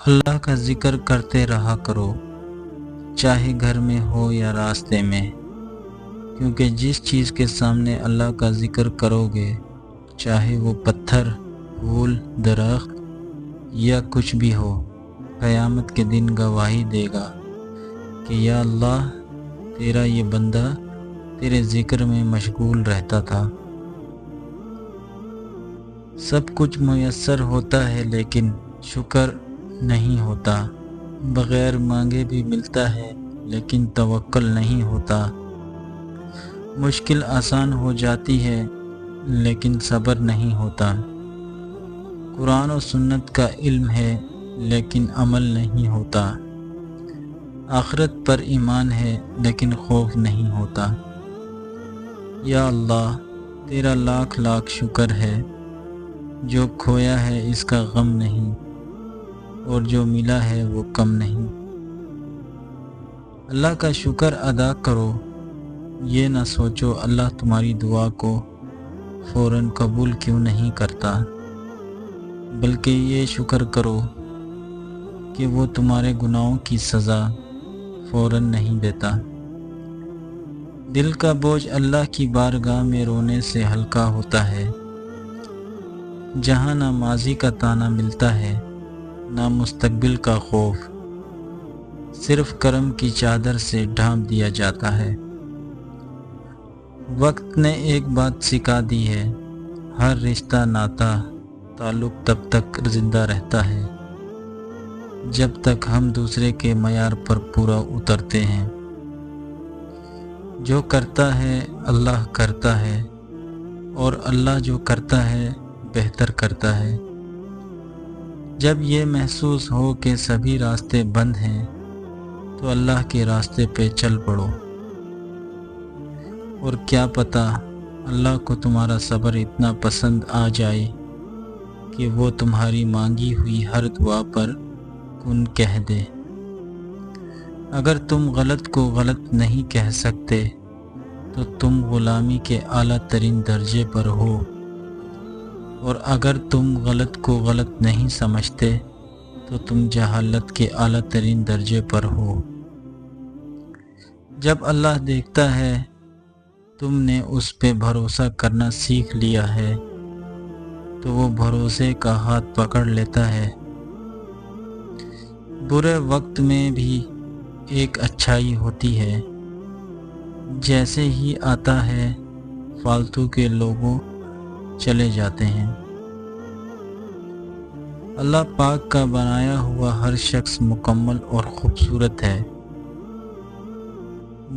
اللہ کا ذکر کرتے رہا کرو، چاہے گھر میں ہو یا راستے میں، کیونکہ جس چیز کے سامنے اللہ کا ذکر کرو گے، چاہے وہ پتھر، پھول، درخت یا کچھ بھی ہو، قیامت کے دن گواہی دے گا کہ یا اللہ، تیرا یہ بندہ تیرے ذکر میں مشغول رہتا تھا۔ سب کچھ میسر ہوتا ہے لیکن شکر نہیں ہوتا، بغیر مانگے بھی ملتا ہے لیکن توکل نہیں ہوتا، مشکل آسان ہو جاتی ہے لیکن صبر نہیں ہوتا، قرآن و سنت کا علم ہے لیکن عمل نہیں ہوتا، آخرت پر ایمان ہے لیکن خوف نہیں ہوتا۔ یا اللہ، تیرا لاکھ لاکھ شکر ہے، جو کھویا ہے اس کا غم نہیں، اور جو ملا ہے وہ کم نہیں۔ اللہ کا شکر ادا کرو، یہ نہ سوچو اللہ تمہاری دعا کو فوراً قبول کیوں نہیں کرتا، بلکہ یہ شکر کرو کہ وہ تمہارے گناہوں کی سزا فوراً نہیں دیتا۔ دل کا بوجھ اللہ کی بارگاہ میں رونے سے ہلکا ہوتا ہے، جہاں نہ ماضی کا تانا ملتا ہے نہ مستقبل کا خوف، صرف کرم کی چادر سے ڈھانپ دیا جاتا ہے۔ وقت نے ایک بات سکھا دی ہے، ہر رشتہ، ناتا، تعلق تب تک زندہ رہتا ہے جب تک ہم دوسرے کے معیار پر پورا اترتے ہیں۔ جو کرتا ہے اللہ کرتا ہے، اور اللہ جو کرتا ہے بہتر کرتا ہے۔ جب یہ محسوس ہو کہ سبھی راستے بند ہیں تو اللہ کے راستے پہ چل پڑو، اور کیا پتہ اللہ کو تمہارا صبر اتنا پسند آ جائے کہ وہ تمہاری مانگی ہوئی ہر دعا پر کن کہہ دے۔ اگر تم غلط کو غلط نہیں کہہ سکتے تو تم غلامی کے اعلیٰ ترین درجے پر ہو، اور اگر تم غلط کو غلط نہیں سمجھتے تو تم جہالت کے اعلیٰ ترین درجے پر ہو۔ جب اللہ دیکھتا ہے تم نے اس پہ بھروسہ کرنا سیکھ لیا ہے تو وہ بھروسے کا ہاتھ پکڑ لیتا ہے۔ برے وقت میں بھی ایک اچھائی ہوتی ہے، جیسے ہی آتا ہے فالتو کے لوگوں چلے جاتے ہیں۔ اللہ پاک کا بنایا ہوا ہر شخص مکمل اور خوبصورت ہے،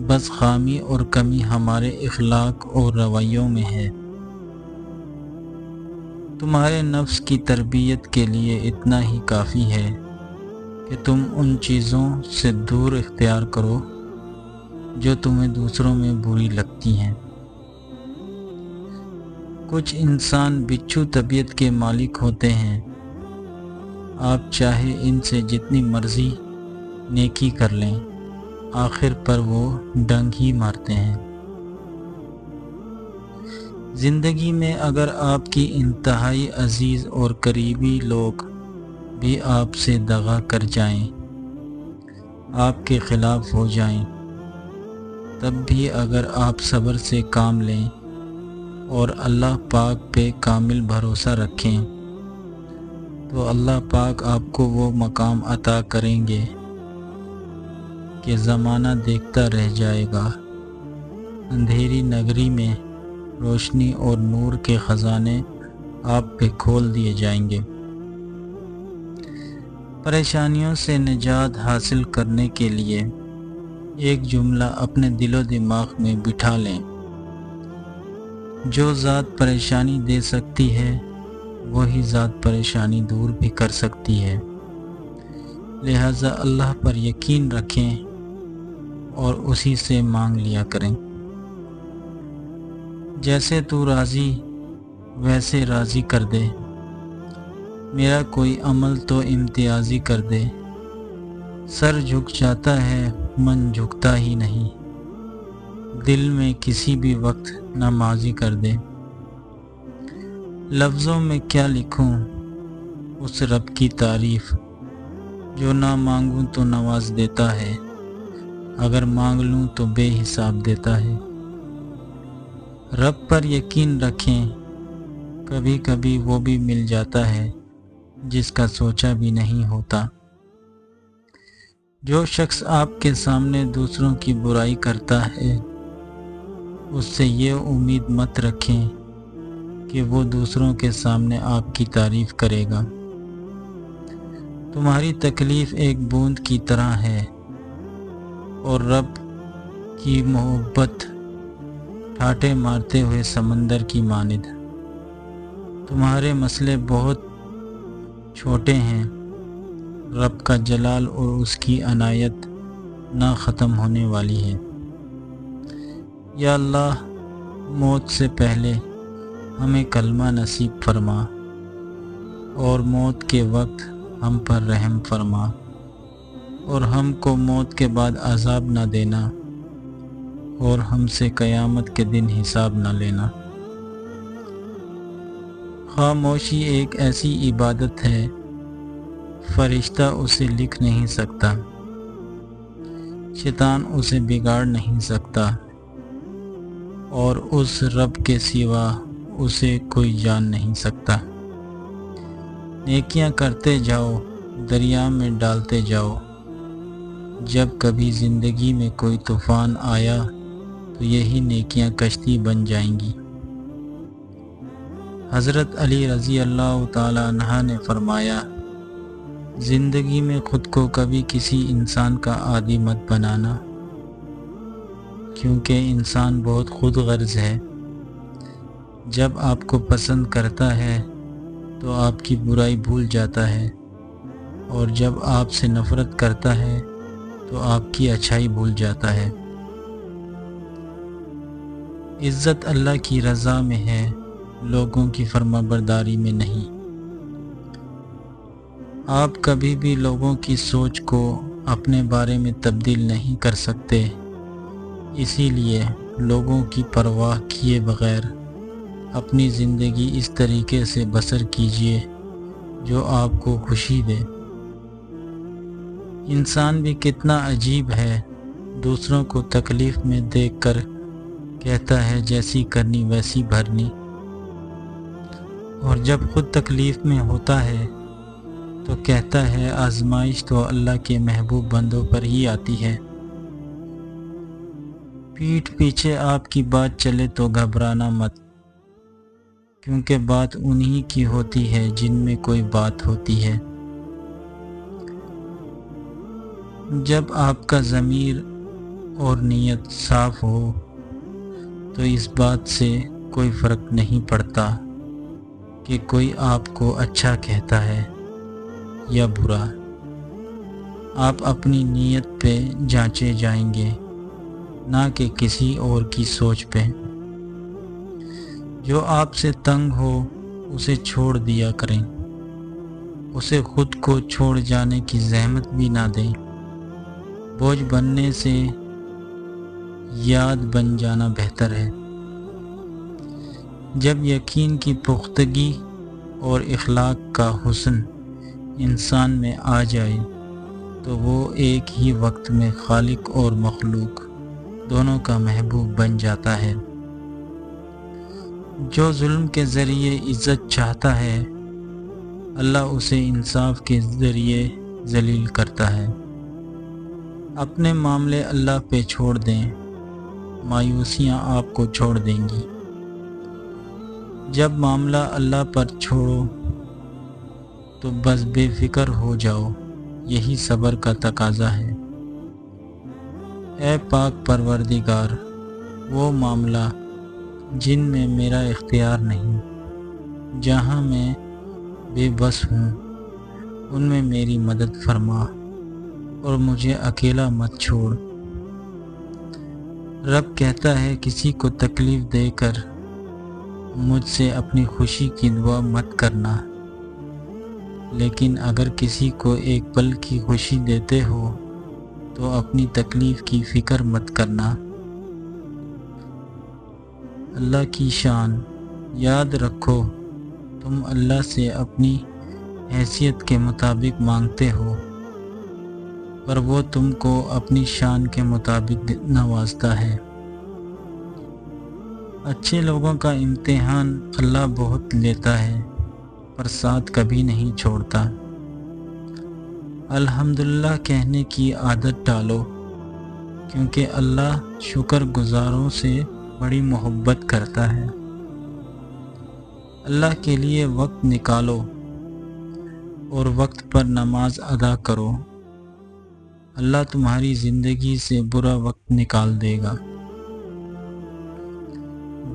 بس خامی اور کمی ہمارے اخلاق اور رویوں میں ہے۔ تمہارے نفس کی تربیت کے لیے اتنا ہی کافی ہے کہ تم ان چیزوں سے دور اختیار کرو جو تمہیں دوسروں میں بری لگتی ہیں۔ کچھ انسان بچھو طبیعت کے مالک ہوتے ہیں، آپ چاہے ان سے جتنی مرضی نیکی کر لیں، آخر پر وہ ڈنگ ہی مارتے ہیں۔ زندگی میں اگر آپ کی انتہائی عزیز اور قریبی لوگ بھی آپ سے دغا کر جائیں، آپ کے خلاف ہو جائیں، تب بھی اگر آپ صبر سے کام لیں اور اللہ پاک پہ کامل بھروسہ رکھیں تو اللہ پاک آپ کو وہ مقام عطا کریں گے کہ زمانہ دیکھتا رہ جائے گا۔ اندھیری نگری میں روشنی اور نور کے خزانے آپ پہ کھول دیے جائیں گے۔ پریشانیوں سے نجات حاصل کرنے کے لیے ایک جملہ اپنے دل و دماغ میں بٹھا لیں، جو ذات پریشانی دے سکتی ہے وہی ذات پریشانی دور بھی کر سکتی ہے، لہٰذا اللہ پر یقین رکھیں اور اسی سے مانگ لیا کریں۔ جیسے تو راضی ویسے راضی کر دے، میرا کوئی عمل تو امتیازی کر دے، سر جھک جاتا ہے من جھکتا ہی نہیں، دل میں کسی بھی وقت نمازی کر دے۔ لفظوں میں کیا لکھوں اس رب کی تعریف، جو نہ مانگوں تو نواز دیتا ہے، اگر مانگ لوں تو بے حساب دیتا ہے۔ رب پر یقین رکھیں، کبھی کبھی وہ بھی مل جاتا ہے جس کا سوچا بھی نہیں ہوتا۔ جو شخص آپ کے سامنے دوسروں کی برائی کرتا ہے، اس سے یہ امید مت رکھیں کہ وہ دوسروں کے سامنے آپ کی تعریف کرے گا۔ تمہاری تکلیف ایک بوند کی طرح ہے اور رب کی محبت ٹھاٹھے مارتے ہوئے سمندر کی مانند۔ تمہارے مسئلے بہت چھوٹے ہیں، رب کا جلال اور اس کی عنایت نہ ختم ہونے والی ہے۔ یا اللہ، موت سے پہلے ہمیں کلمہ نصیب فرما اور موت کے وقت ہم پر رحم فرما، اور ہم کو موت کے بعد عذاب نہ دینا اور ہم سے قیامت کے دن حساب نہ لینا۔ خاموشی ایک ایسی عبادت ہے، فرشتہ اسے لکھ نہیں سکتا، شیطان اسے بگاڑ نہیں سکتا، اور اس رب کے سوا اسے کوئی جان نہیں سکتا۔ نیکیاں کرتے جاؤ، دریا میں ڈالتے جاؤ۔ جب کبھی زندگی میں کوئی طوفان آیا تو یہی نیکیاں کشتی بن جائیں گی۔ حضرت علی رضی اللہ تعالی عنہ نے فرمایا، زندگی میں خود کو کبھی کسی انسان کا عادی مت بنانا، کیونکہ انسان بہت خود غرض ہے۔ جب آپ کو پسند کرتا ہے تو آپ کی برائی بھول جاتا ہے، اور جب آپ سے نفرت کرتا ہے تو آپ کی اچھائی بھول جاتا ہے۔ عزت اللہ کی رضا میں ہے، لوگوں کی فرما برداری میں نہیں۔ آپ کبھی بھی لوگوں کی سوچ کو اپنے بارے میں تبدیل نہیں کر سکتے، اسی لیے لوگوں کی پرواہ کیے بغیر اپنی زندگی اس طریقے سے بسر کیجیے جو آپ کو خوشی دے۔ انسان بھی کتنا عجیب ہے، دوسروں کو تکلیف میں دیکھ کر کہتا ہے جیسی کرنی ویسی بھرنی، اور جب خود تکلیف میں ہوتا ہے تو کہتا ہے آزمائش تو اللہ کے محبوب بندوں پر ہی آتی ہے۔ پیٹھ پیچھے آپ کی بات چلے تو گھبرانا مت، کیونکہ بات انہی کی ہوتی ہے جن میں کوئی بات ہوتی ہے۔ جب آپ کا ضمیر اور نیت صاف ہو تو اس بات سے کوئی فرق نہیں پڑتا کہ کوئی آپ کو اچھا کہتا ہے یا برا۔ آپ اپنی نیت پہ جانچے جائیں گے، نہ کہ کسی اور کی سوچ پہ۔ جو آپ سے تنگ ہو اسے چھوڑ دیا کریں، اسے خود کو چھوڑ جانے کی زحمت بھی نہ دیں۔ بوجھ بننے سے یاد بن جانا بہتر ہے۔ جب یقین کی پختگی اور اخلاق کا حسن انسان میں آ جائے تو وہ ایک ہی وقت میں خالق اور مخلوق دونوں کا محبوب بن جاتا ہے۔ جو ظلم کے ذریعے عزت چاہتا ہے، اللہ اسے انصاف کے ذریعے ذلیل کرتا ہے۔ اپنے معاملے اللہ پہ چھوڑ دیں، مایوسیاں آپ کو چھوڑ دیں گی۔ جب معاملہ اللہ پر چھوڑو تو بس بے فکر ہو جاؤ، یہی صبر کا تقاضا ہے۔ اے پاک پروردگار، وہ معاملہ جن میں میرا اختیار نہیں، جہاں میں بے بس ہوں، ان میں میری مدد فرما اور مجھے اکیلا مت چھوڑ۔ رب کہتا ہے کسی کو تکلیف دے کر مجھ سے اپنی خوشی کی دعا مت کرنا، لیکن اگر کسی کو ایک پل کی خوشی دیتے ہو تو اپنی تکلیف کی فکر مت کرنا۔ اللہ کی شان یاد رکھو، تم اللہ سے اپنی حیثیت کے مطابق مانگتے ہو، پر وہ تم کو اپنی شان کے مطابق نوازتا ہے۔ اچھے لوگوں کا امتحان اللہ بہت لیتا ہے پر ساتھ کبھی نہیں چھوڑتا۔ الحمدللہ کہنے کی عادت ڈالو، کیونکہ اللہ شکر گزاروں سے بڑی محبت کرتا ہے۔ اللہ کے لیے وقت نکالو اور وقت پر نماز ادا کرو، اللہ تمہاری زندگی سے برا وقت نکال دے گا۔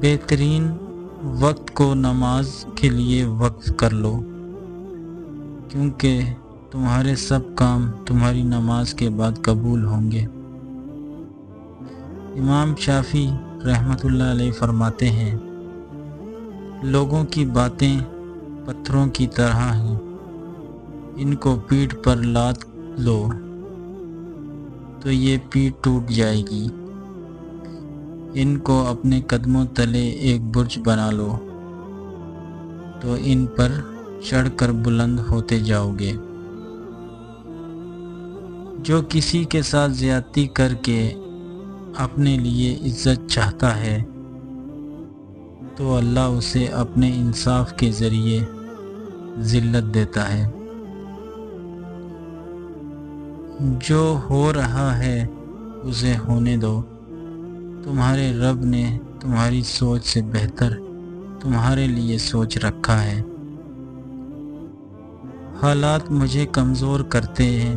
بہترین وقت کو نماز کے لیے وقف کر لو، کیونکہ تمہارے سب کام تمہاری نماز کے بعد قبول ہوں گے۔ امام شافعی رحمۃ اللہ علیہ فرماتے ہیں، لوگوں کی باتیں پتھروں کی طرح ہیں، ان کو پیٹھ پر لاد لو تو یہ پیٹھ ٹوٹ جائے گی، ان کو اپنے قدموں تلے ایک برج بنا لو تو ان پر چڑھ کر بلند ہوتے جاؤ گے۔ جو کسی کے ساتھ زیادتی کر کے اپنے لیے عزت چاہتا ہے تو اللہ اسے اپنے انصاف کے ذریعے ذلت دیتا ہے۔ جو ہو رہا ہے اسے ہونے دو، تمہارے رب نے تمہاری سوچ سے بہتر تمہارے لیے سوچ رکھا ہے۔ حالات مجھے کمزور کرتے ہیں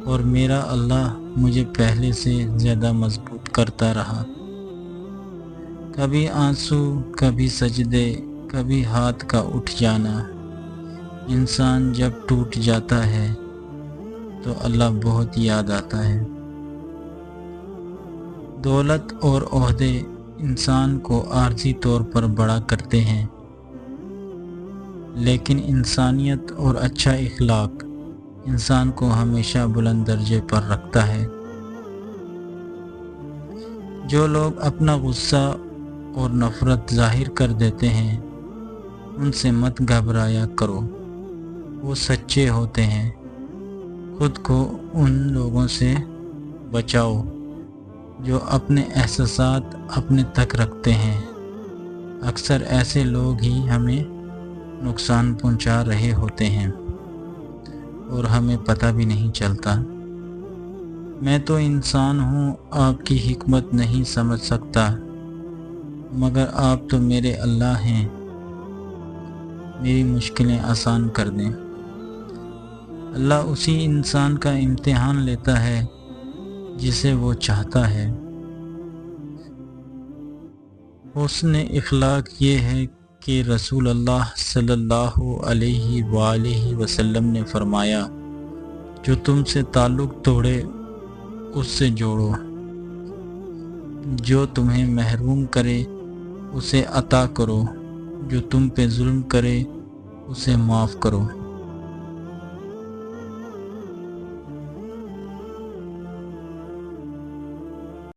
اور میرا اللہ مجھے پہلے سے زیادہ مضبوط کرتا رہا۔ کبھی آنسو، کبھی سجدے، کبھی ہاتھ کا اٹھ جانا۔ انسان جب ٹوٹ جاتا ہے تو اللہ بہت یاد آتا ہے۔ دولت اور عہدے انسان کو عارضی طور پر بڑا کرتے ہیں، لیکن انسانیت اور اچھا اخلاق انسان کو ہمیشہ بلند درجے پر رکھتا ہے۔ جو لوگ اپنا غصہ اور نفرت ظاہر کر دیتے ہیں ان سے مت گھبرایا کرو، وہ سچے ہوتے ہیں۔ خود کو ان لوگوں سے بچاؤ جو اپنے احساسات اپنے تک رکھتے ہیں، اکثر ایسے لوگ ہی ہمیں نقصان پہنچا رہے ہوتے ہیں اور ہمیں پتہ بھی نہیں چلتا۔ میں تو انسان ہوں، آپ کی حکمت نہیں سمجھ سکتا، مگر آپ تو میرے اللہ ہیں، میری مشکلیں آسان کر دیں۔ اللہ اسی انسان کا امتحان لیتا ہے جسے وہ چاہتا ہے۔ حسن اخلاق یہ ہے کہ رسول اللہ صلی اللہ علیہ وآلہ وسلم نے فرمایا، جو تم سے تعلق توڑے اس سے جوڑو، جو تمہیں محروم کرے اسے عطا کرو، جو تم پہ ظلم کرے اسے معاف کرو۔